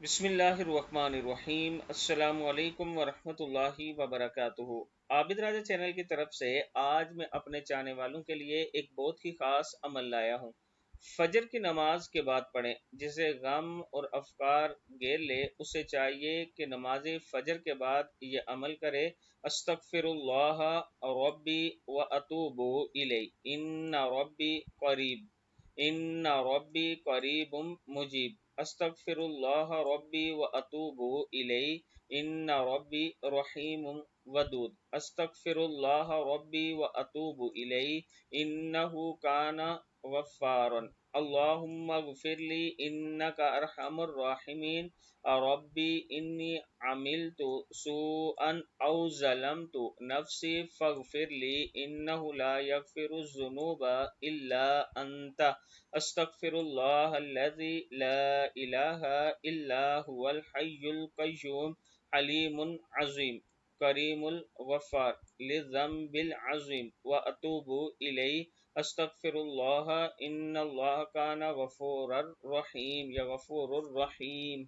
بسم اللہ الرحمن الرحیم۔ السلام علیکم ورحمۃ اللہ وبرکاتہ۔ عابد راجہ چینل کی طرف سے آج میں اپنے چاہنے والوں کے لیے ایک بہت ہی خاص عمل لایا ہوں۔ فجر کی نماز کے بعد پڑھیں۔ جسے غم اور افکار گھیر لے اسے چاہیے کہ نماز فجر کے بعد یہ عمل کرے: استغفر اللہ ربی و اتوب الیہ ان ربی قریب مجیب۔ استغفر اللہ ربی و اتوب الیہ ان ربی رحیم ودود۔ استغفر اللہ ربی و اتوب الیہ انہ کان غفارا۔ اللہم اغفر لی انک ارحم الراحمین۔ ربی انی عملت سوءا او ظلمت نفسی فاغفر لی انہ لا یغفر الذنوب الا انت۔ استغفر اللہ الذی لا الہ الا هو الحی القیوم حلیم عظیم کریم الغفار للذنب العظیم واتوب الیہ۔ استغفر اللہ ان اللہ کان غفورا رحیم یا غفور الرحیم۔